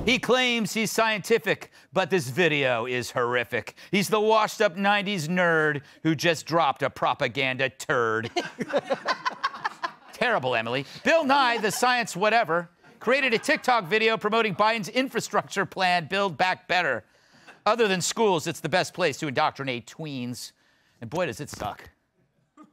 He claims he's scientific, but this video is horrific. He's the washed-up 90s nerd who just dropped a propaganda turd. Terrible, Emily. Bill Nye, the science whatever, created a TikTok video promoting Biden's infrastructure plan, Build Back Better. Other than schools, it's the best place to indoctrinate tweens. And boy, does it suck.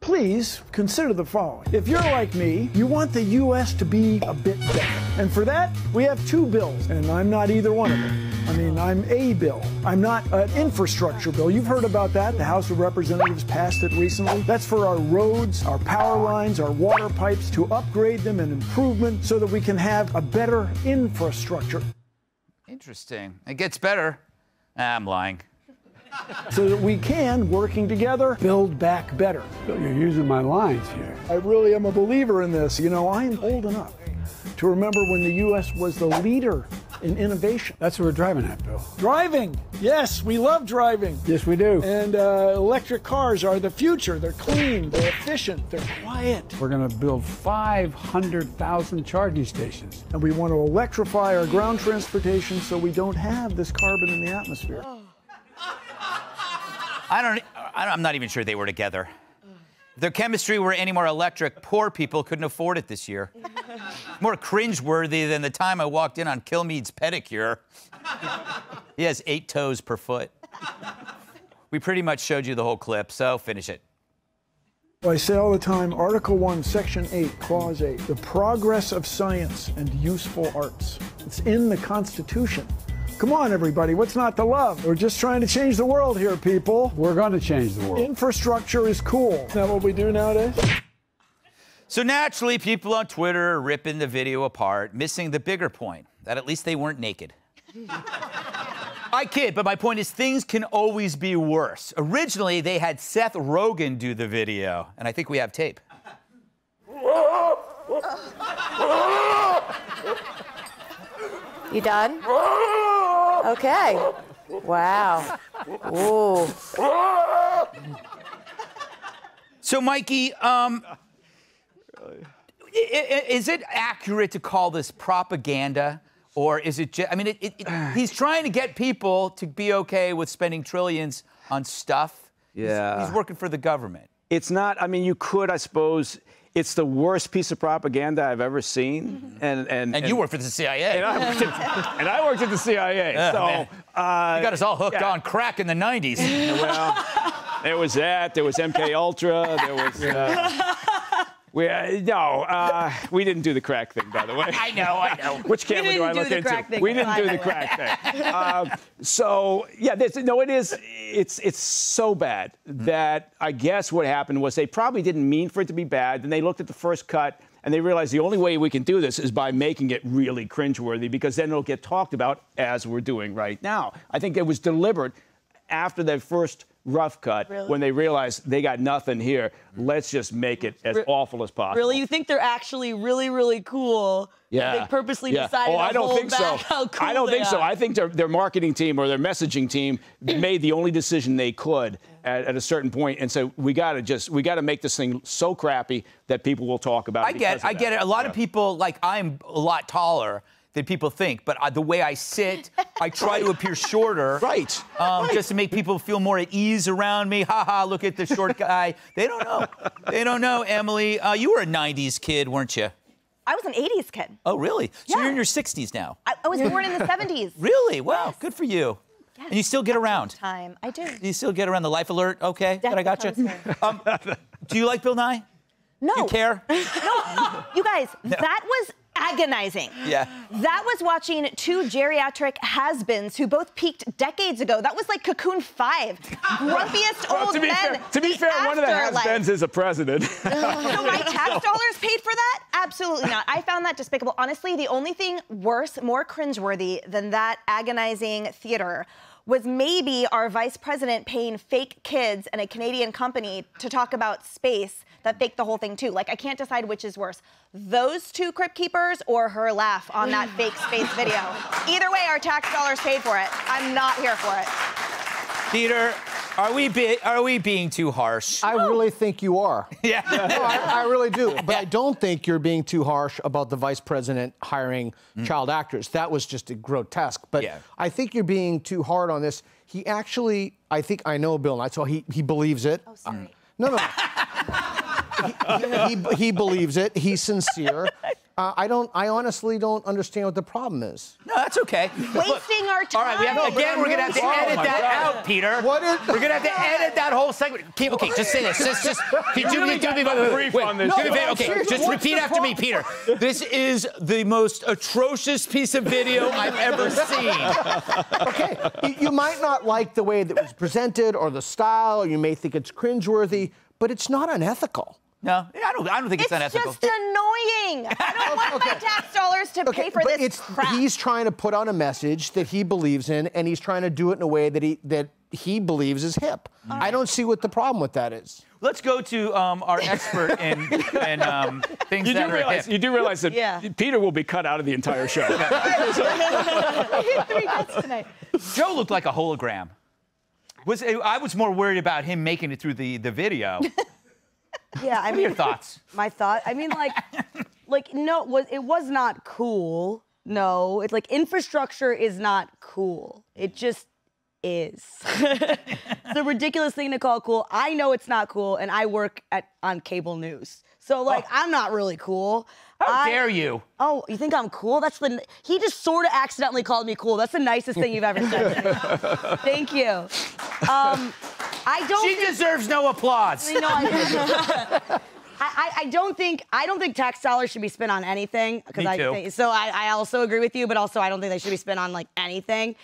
Please consider the following. If you're like me, you want the U.S. to be a bit better. And for that, we have two bills, and I'm not either one of them. I mean, I'm a bill. I'm not an infrastructure bill. You've heard about that. The House of Representatives passed it recently. That's for our roads, our power lines, our water pipes, to upgrade them and improvement so that we can have a better infrastructure. Interesting. It gets better. I'm lying. So that we can, working together, build back better. Bill, you're using my lines here. I really am a believer in this. You know, I'm old enough to remember when the U.S. was the leader in innovation. That's what we're driving at, Bill. Driving! Yes, we love driving. Yes, we do. And electric cars are the future. They're clean, they're efficient, they're quiet. We're going to build 500,000 charging stations. And we want to electrify our ground transportation so we don't have this carbon in the atmosphere. I'm not even sure they were together. If their chemistry were any more electric, poor people couldn't afford it this year. More cringeworthy than the time I walked in on Kilmeade's pedicure. He has 8 toes per foot. We pretty much showed you the whole clip, so finish it. I say all the time, Article 1, Section 8, Clause 8, the progress of science and useful arts. It's in the Constitution. Come on, everybody, what's not to love? We're just trying to change the world here, people. We're going to change the world. Infrastructure is cool. Isn't that what we do nowadays? So naturally, people on Twitter are ripping the video apart, missing the bigger point, that at least they weren't naked. I kid, but my point is things can always be worse. Originally, they had Seth Rogen do the video, and I think we have tape. You done? Okay. Wow. Ooh. So, Mikey, is it accurate to call this propaganda, or is it just, I mean, he's trying to get people to be okay with spending trillions on stuff. Yeah. He's working for the government. It's not, I mean, you could, I suppose, it's the worst piece of propaganda I've ever seen. And you work for the CIA. And I worked at the CIA. So you got us all hooked on crack in the 90s. Well, there was that. There was MK Ultra. There was. We didn't do the crack thing, by the way. I know. Which camera do I look into? We didn't do the crack thing. So yeah, it's so bad that I guess what happened was they probably didn't mean for it to be bad. Then they looked at the first cut and they realized the only way we can do this is by making it really cringeworthy, because then it'll get talked about as we're doing right now. I think it was deliberate after their first rough cut, when they realized they got nothing here, let's just make it as awful as possible. Really? You think they're actually really, really cool? Yeah. They purposely decided to I don't hold think back so. how cool I don't think so. are. I think their marketing team or their messaging team made the only decision they could at a certain point, and so we got to make this thing so crappy that people will talk about it. I get it. A lot of people, like, I'm a lot taller than people think, but the way I sit, I try to appear shorter. Right. Just to make people feel more at ease around me. Ha ha, look at the short guy. They don't know. They don't know, Emily. You were a 90s kid, weren't you? I was an 80s kid. Oh, really? So Yeah. you're in your 60s now? I was born in the 70s. Really? Wow, Yes. Good for you. Yes. And you still get around? Time. I do. You still get around the life alert? Okay, that I got you. Do you like Bill Nye? No. You care? No. You guys, that was agonizing. Yeah. That was watching two geriatric has-beens who both peaked decades ago. That was like Cocoon 5. Grumpiest old men. To be fair, one of the has-beens is a president. So my tax dollars paid for that? Absolutely not. I found that despicable. Honestly, the only thing worse, more cringeworthy than that agonizing theater was maybe our vice president paying fake kids and a Canadian company to talk about space that faked the whole thing too. Like, I can't decide which is worse. Those two Crypt Keepers or her laugh on that fake space video. Either way, our tax dollars paid for it. I'm not here for it. Peter, Are we being too harsh? I really think you are. Yeah. No, I really do. But I don't think you're being too harsh about the vice president hiring child actors. That was just grotesque. But I think you're being too hard on this. He actually, I think I know Bill Nye, so he believes it. Oh, sorry. No. he believes it. He's sincere. I honestly don't understand what the problem is. No, that's okay. Wasting our time. All right, we're gonna have to edit that out, Peter. We're gonna have to edit that whole segment. Okay, just say this. Just do me brief on this. Okay, just repeat after me, Peter. This is the most atrocious piece of video I've ever seen. Okay, you might not like the way that it was presented or the style, or you may think it's cringeworthy, but it's not unethical. No, I don't think it's unethical. It's just annoying. I don't want my tax dollars to pay for this crap. He's trying to put on a message that he believes in, and he's trying to do it in a way that he believes is hip. I don't see what the problem with that is. Let's go to our expert in things that are hip. You do realize that Peter will be cut out of the entire show. I hit 3 guests tonight. Joe looked like a hologram. I was more worried about him making it through the video. Yeah, What are your thoughts? My thought? I mean, no, it was not cool. No, it's like infrastructure is not cool. It just is. It's a ridiculous thing to call cool. I know it's not cool, and I work on cable news. So, I'm not really cool. How dare you? Oh, you think I'm cool? He just sort of accidentally called me cool. That's the nicest thing you've ever said to me. Thank you. She deserves no applause. No, I don't think tax dollars should be spent on anything. Me too. So I also agree with you, but also I don't think they should be spent on anything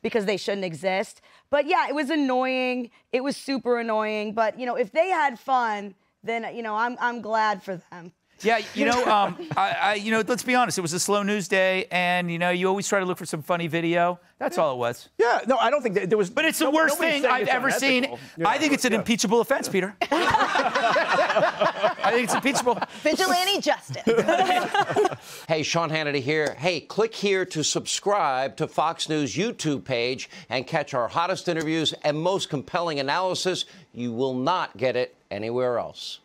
because they shouldn't exist. But yeah, it was annoying. It was super annoying. But if they had fun, then I'm glad for them. Yeah, let's be honest. It was a slow news day, and you always try to look for some funny video. That's all it was. Yeah, no, I don't think there was. But it's the worst thing I've ever seen. I think it's an impeachable offense, Peter. I think it's impeachable. Vigilante justice. Hey, Sean Hannity here. Hey, click here to subscribe to Fox News YouTube page and catch our hottest interviews and most compelling analysis. You will not get it anywhere else.